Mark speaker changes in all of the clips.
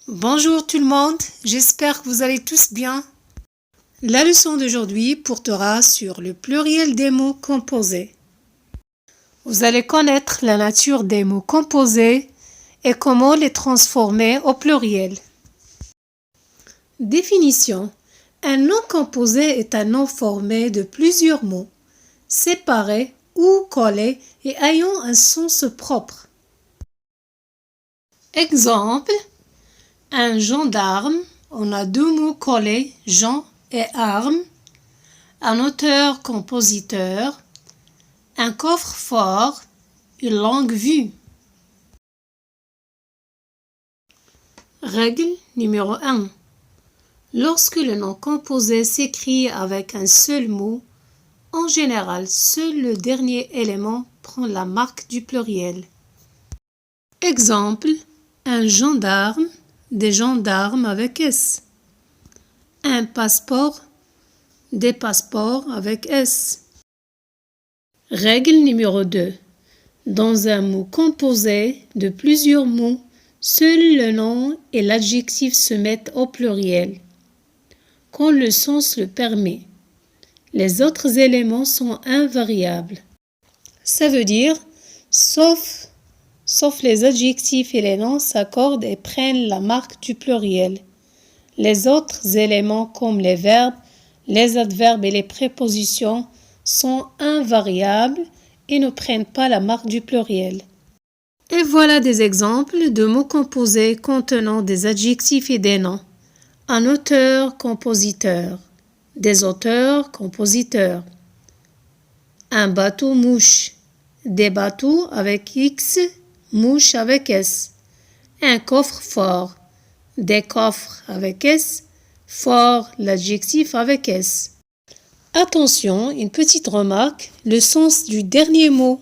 Speaker 1: Bonjour tout le monde, j'espère que vous allez tous bien. La leçon d'aujourd'hui portera sur le pluriel des mots composés. Vous allez connaître la nature des mots composés et comment les transformer au pluriel. Définition. Un nom composé est un nom formé de plusieurs mots, séparés ou collés et ayant un sens propre. Exemple. Un gendarme, on a deux mots collés, Jean et arme. Un auteur-compositeur. Un coffre-fort, une longue vue. Règle numéro 1. Lorsque le nom composé s'écrit avec un seul mot, en général, seul le dernier élément prend la marque du pluriel. Exemple, un gendarme, des gendarmes avec S. Un passeport, des passeports avec S. Règle numéro 2. Dans un mot composé de plusieurs mots, seul le nom et l'adjectif se mettent au pluriel, quand le sens le permet. Les autres éléments sont invariables. Ça veut dire, sauf les adjectifs et les noms s'accordent et prennent la marque du pluriel. Les autres éléments comme les verbes, les adverbes et les prépositions sont invariables et ne prennent pas la marque du pluriel. Et voilà des exemples de mots composés contenant des adjectifs et des noms. Un auteur-compositeur, des auteurs-compositeurs. Un bateau-mouche, des bateaux avec X, mouche avec S. Un coffre-fort, des coffres avec S, fort l'adjectif avec S. Attention, une petite remarque, le sens du dernier mot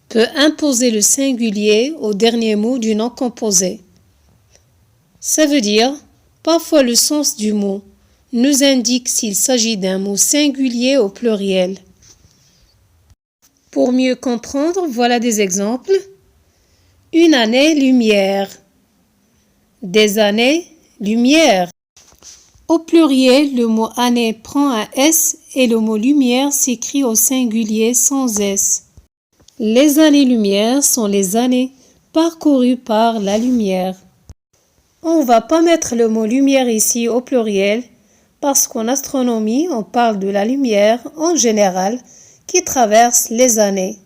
Speaker 1: peut imposer le singulier au dernier mot du nom composé. Ça veut dire, parfois le sens du mot nous indique s'il s'agit d'un mot singulier au pluriel. Pour mieux comprendre, voilà des exemples. Une année-lumière. Des années-lumière. Au pluriel, le mot année prend un S et le mot lumière s'écrit au singulier sans S. Les années-lumière sont les années parcourues par la lumière. On ne va pas mettre le mot lumière ici au pluriel parce qu'en astronomie, on parle de la lumière en général qui traverse les années.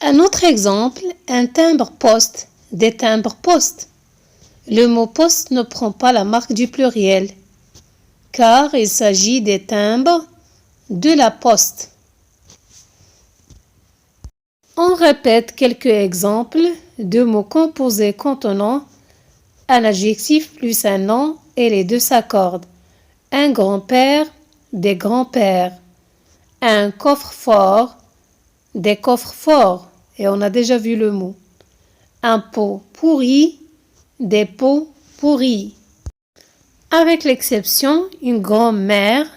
Speaker 1: Un autre exemple, un timbre-poste, des timbres-poste. Le mot poste ne prend pas la marque du pluriel, car il s'agit des timbres de la poste. On répète quelques exemples de mots composés contenant un adjectif plus un nom et les deux s'accordent. Un grand-père, des grands-pères. Un coffre-fort, des coffres-forts, et on a déjà vu le mot. Un pot pourri, des pots pourris. Avec l'exception, une grand-mère,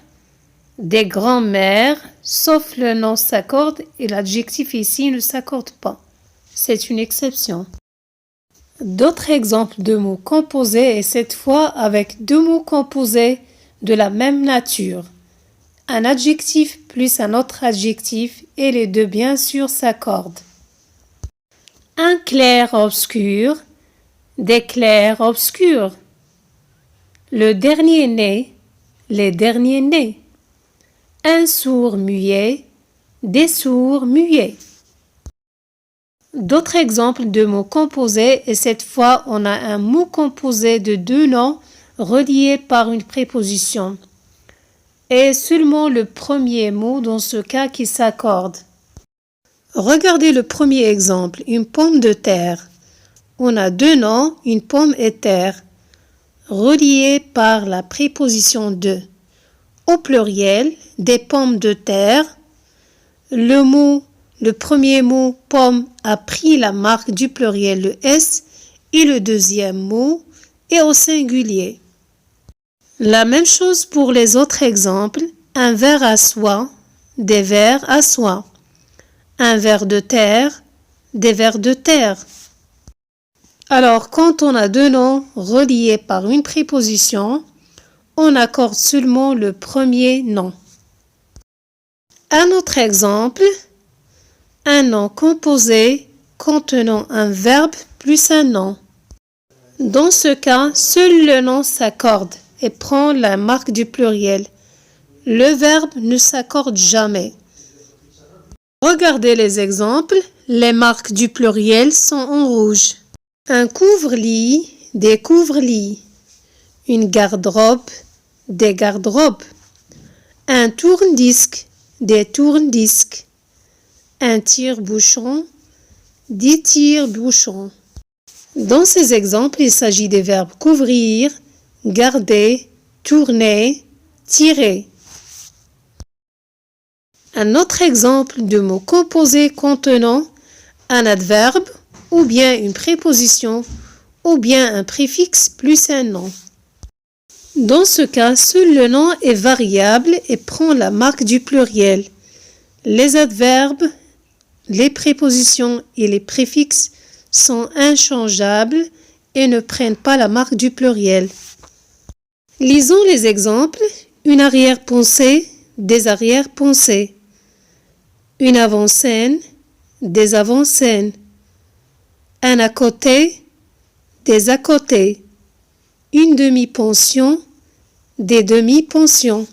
Speaker 1: des grands-mères, sauf le nom s'accorde et l'adjectif ici ne s'accorde pas. C'est une exception. D'autres exemples de mots composés et cette fois avec deux mots composés de la même nature. Un adjectif plus un autre adjectif et les deux bien sûr s'accordent. Un clair-obscur, des clairs-obscurs. Le dernier né, les derniers nés. Un sourd-muet, des sourds-muets. D'autres exemples de mots composés et cette fois on a un mot composé de deux noms reliés par une préposition. Et seulement le premier mot dans ce cas qui s'accorde. Regardez le premier exemple, une pomme de terre. On a deux noms, une pomme et terre, reliés par la préposition de. Au pluriel, des pommes de terre. Le premier mot pomme a pris la marque du pluriel, le S, et le deuxième mot est au singulier. La même chose pour les autres exemples, un verre à soie, des verres à soie. Un ver de terre, des vers de terre. Alors, quand on a deux noms reliés par une préposition, on accorde seulement le premier nom. Un autre exemple, un nom composé contenant un verbe plus un nom. Dans ce cas, seul le nom s'accorde et prend la marque du pluriel. Le verbe ne s'accorde jamais. Regardez les exemples. Les marques du pluriel sont en rouge. Un couvre-lit, des couvre-lits. Une garde-robe, des garde-robes. Un tourne-disque, des tourne-disques. Un tire-bouchon, des tire-bouchons. Dans ces exemples, il s'agit des verbes couvrir, garder, tourner, tirer. Un autre exemple de mot composé contenant un adverbe ou bien une préposition ou bien un préfixe plus un nom. Dans ce cas, seul le nom est variable et prend la marque du pluriel. Les adverbes, les prépositions et les préfixes sont inchangeables et ne prennent pas la marque du pluriel. Lisons les exemples. Une arrière-pensée, des arrière-pensées. Une avant-scène, des avant-scènes. Un à côté, des à côté. Une demi-pension, des demi-pensions.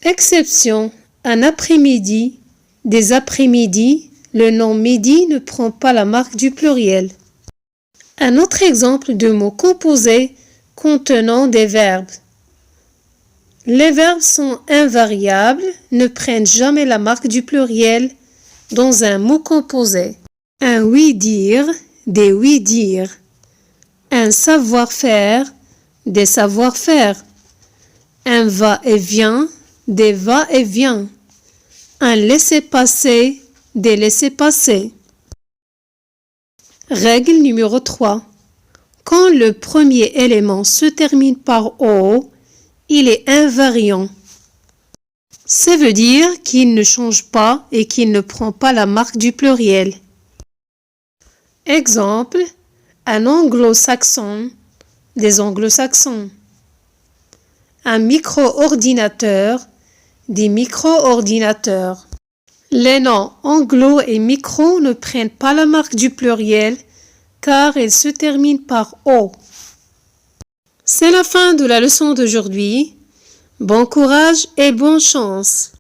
Speaker 1: Exception, un après-midi, des après-midi. Le nom midi ne prend pas la marque du pluriel. Un autre exemple de mot composé contenant des verbes. Les verbes sont invariables, ne prennent jamais la marque du pluriel dans un mot composé. Un oui-dire, des oui-dire. Un savoir-faire, des savoir-faire. Un va-et-vient, des va-et-vient. Un laisser-passer, des laisser-passer. Règle numéro 3. Quand le premier élément se termine par O, il est invariant. Ça veut dire qu'il ne change pas et qu'il ne prend pas la marque du pluriel. Exemple, un anglo-saxon, des anglo-saxons. Un micro-ordinateur, des micro-ordinateurs. Les noms anglo et micro ne prennent pas la marque du pluriel car ils se terminent par O. C'est la fin de la leçon d'aujourd'hui. Bon courage et bonne chance!